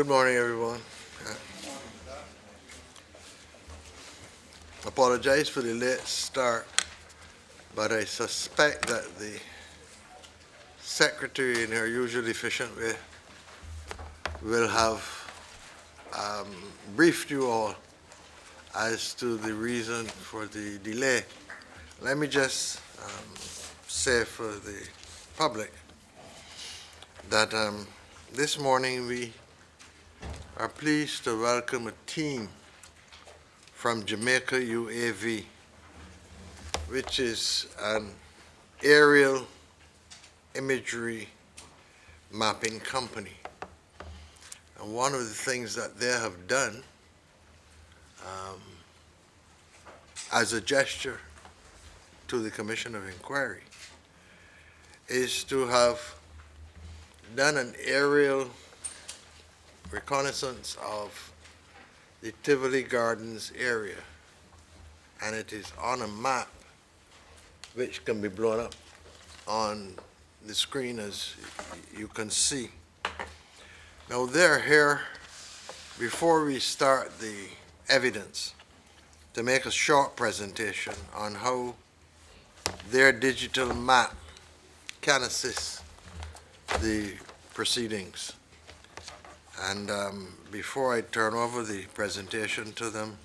Good morning, everyone. Apologize for the late start, but I suspect that the secretary, in her usual efficient way, will have briefed you all as to the reason for the delay. Let me just say for the public that this morning we are pleased to welcome a team from JamaicaUAV, which is an aerial imagery mapping company. And one of the things that they have done as a gesture to the Commission of Inquiry is to have done an aerial reconnaissance of the Tivoli Gardens area, and it is on a map which can be blown up on the screen, as you can see. Now they're here before we start the evidence to make a short presentation on how their digital map can assist the proceedings. And before I turn over the presentation to them,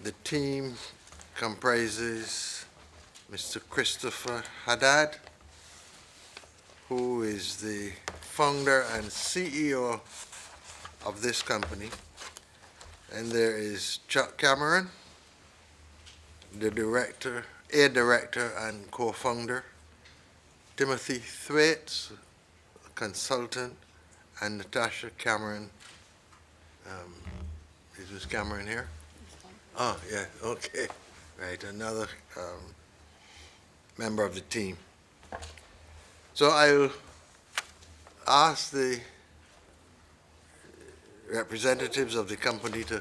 the team comprises Mr. Christopher Haddad, who is the founder and CEO of this company. And there is Chuck Cameron, the director and co-founder, Timothy Thwaites, a consultant, and Natasha Cameron. Is Ms. Cameron here? Oh, yeah, okay. Right, another member of the team. So I'll ask the representatives of the company to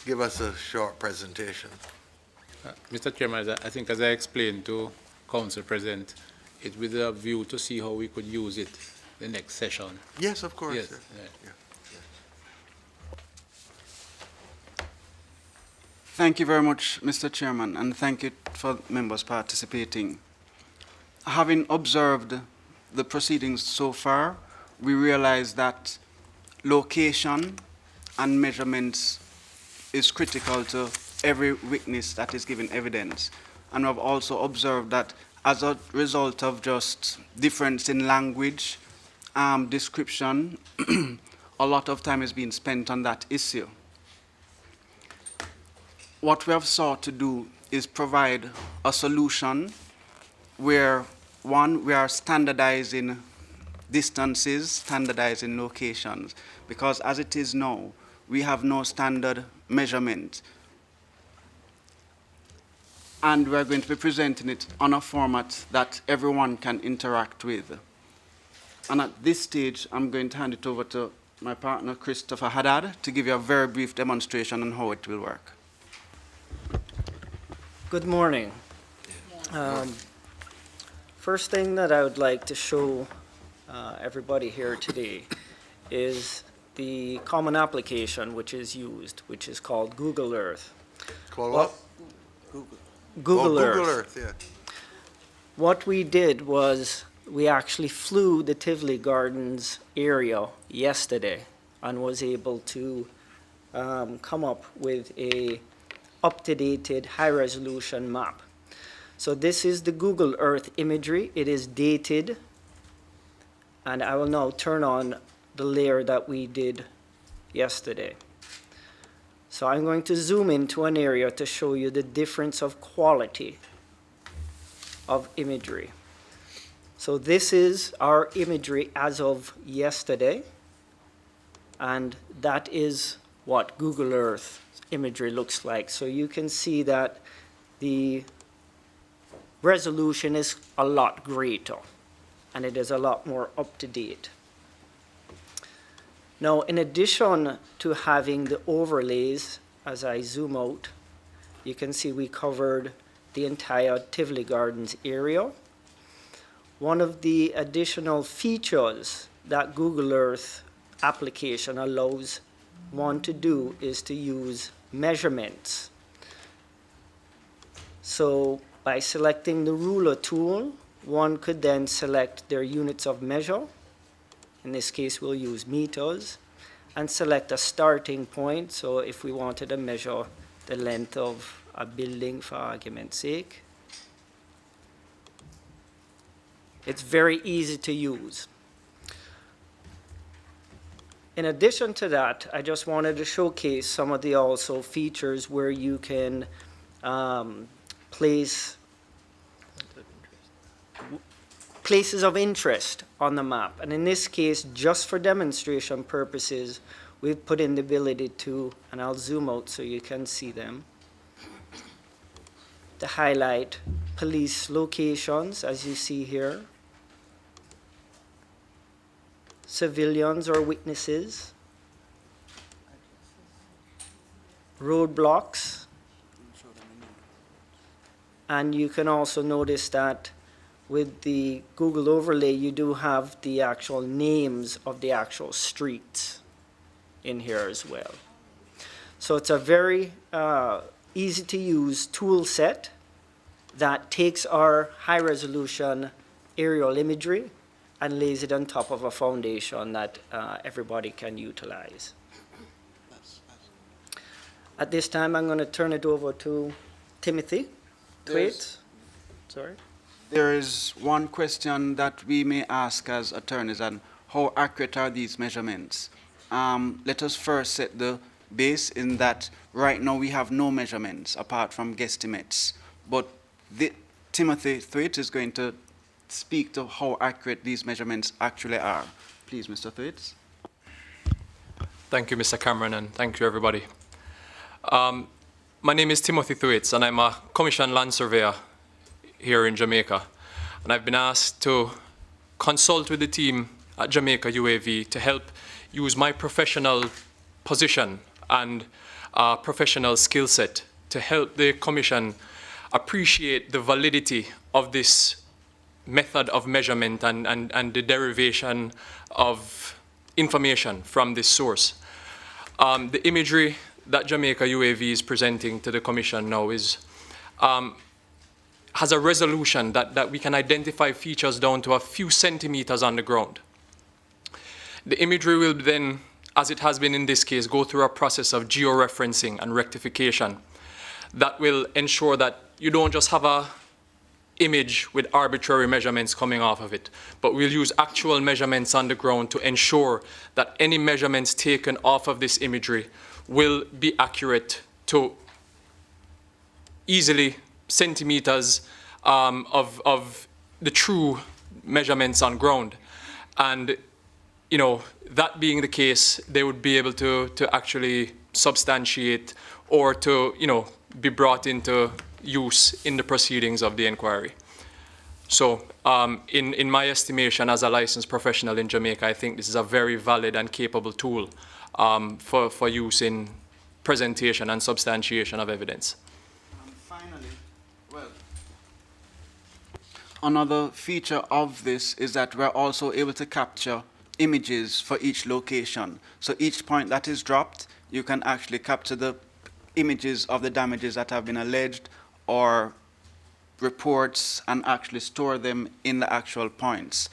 give us a short presentation. Mr. Chairman, I think as I explained to Council President, it's with a view to see how we could use it the next session. Yes, of course. Yes. Yeah. Yeah. Thank you very much, Mr. Chairman, and thank you for members participating. Having observed the proceedings so far, we realize that location and measurements is critical to every witness that is giving evidence. And we've also observed that as a result of just difference in language, description, a lot of time is being spent on that issue. What we have sought to do is provide a solution where, one, we are standardizing distances, standardizing locations, because as it is now, we have no standard measurement. And we're going to be presenting it on a format that everyone can interact with. And at this stage, I'm going to hand it over to my partner, Christopher Haddad, to give you a very brief demonstration on how it will work. Good morning. First thing that I would like to show everybody here today is the common application which is used, which is called Google Earth. Called what? Google Earth. Google Earth, yeah. What we did was we actually flew the Tivoli Gardens area yesterday and was able to come up with a up-to-date high-resolution map. So this is the Google Earth imagery. It is dated, and I will now turn on the layer that we did yesterday. So I'm going to zoom into an area to show you the difference of quality of imagery. So this is our imagery as of yesterday, and that is what Google Earth imagery looks like. So you can see that the resolution is a lot greater, and it is a lot more up to date. Now, in addition to having the overlays, as I zoom out, you can see we covered the entire Tivoli Gardens area. One of the additional features that Google Earth application allows one to do is to use measurements. So by selecting the ruler tool, one could then select their units of measure. In this case, we'll use meters, and select a starting point. So if we wanted to measure the length of a building for argument's sake, it's very easy to use. In addition to that, I just wanted to showcase some of the also features where you can place places of interest on the map. And in this case, just for demonstration purposes, we've put in the ability to, and I'll zoom out so you can see them, to highlight police locations, as you see here, civilians or witnesses, roadblocks, and you can also notice that with the Google overlay, you do have the actual names of the actual streets in here as well. So it's a very easy to use tool set that takes our high resolution aerial imagery and lays it on top of a foundation that everybody can utilize. At this time, I'm going to turn it over to Timothy. Wait, sorry. There is one question that we may ask as attorneys, and how accurate are these measurements? Let us first set the base in that right now we have no measurements apart from guesstimates. But Timothy Thwaite is going to speak to how accurate these measurements actually are. Please, Mr. Thwaite. Thank you, Mr. Cameron, and thank you, everybody. My name is Timothy Thwaite, and I'm a commissioned land surveyor here in Jamaica. And I've been asked to consult with the team at JamaicaUAV to help use my professional position and professional skill set to help the Commission appreciate the validity of this method of measurement and the derivation of information from this source. The imagery that JamaicaUAV is presenting to the Commission now is has a resolution that we can identify features down to a few centimeters on the ground. The imagery will then, as it has been in this case, go through a process of georeferencing and rectification that will ensure that you don't just have a image with arbitrary measurements coming off of it, but we'll use actual measurements on the ground to ensure that any measurements taken off of this imagery will be accurate to easily centimeters of the true measurements on ground. And you know, that being the case, they would be able to actually substantiate or to, you know, be brought into use in the proceedings of the inquiry. So in my estimation as a licensed professional in Jamaica, I think this is a very valid and capable tool for use in presentation and substantiation of evidence. Finally, well, another feature of this is that we're also able to capture images for each location. So each point that is dropped, you can actually capture the images of the damages that have been alleged or reports and actually store them in the actual points.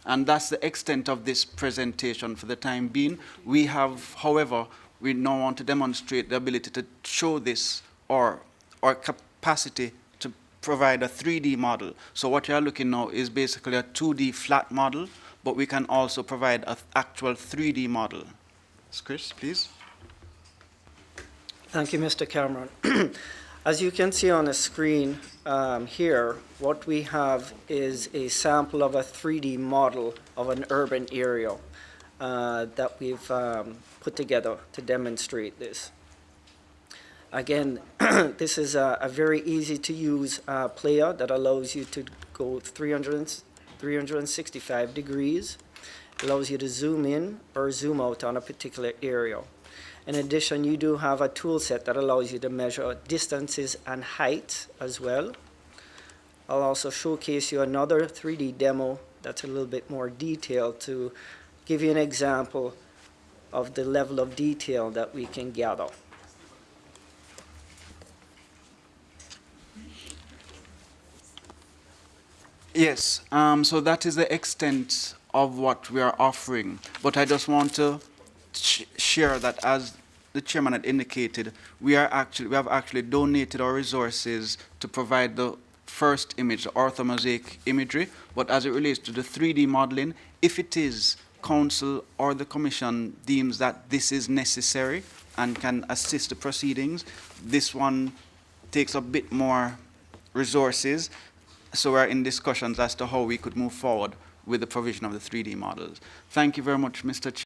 And that's the extent of this presentation for the time being. We have, however, we now want to demonstrate the ability to show this or capacity to provide a 3D model. So what you're looking now is basically a 2D flat model, but we can also provide an actual 3D model. Chris, please. Thank you, Mr. Cameron. As you can see on the screen here, what we have is a sample of a 3D model of an urban area that we've put together to demonstrate this. Again, this is a very easy to use player that allows you to go 365 degrees. It allows you to zoom in or zoom out on a particular area. In addition, you do have a tool set that allows you to measure distances and height as well. I'll also showcase you another 3D demo that's a little bit more detailed to give you an example of the level of detail that we can gather. Yes, so that is the extent of what we are offering. But I just want to share that, as the chairman had indicated, we have actually donated our resources to provide the first image, the orthomosaic imagery. But as it relates to the 3D modeling, if it is council or the commission deems that this is necessary and can assist the proceedings, this one takes a bit more resources. So we're in discussions as to how we could move forward with the provision of the 3D models. Thank you very much, Mr. Chair.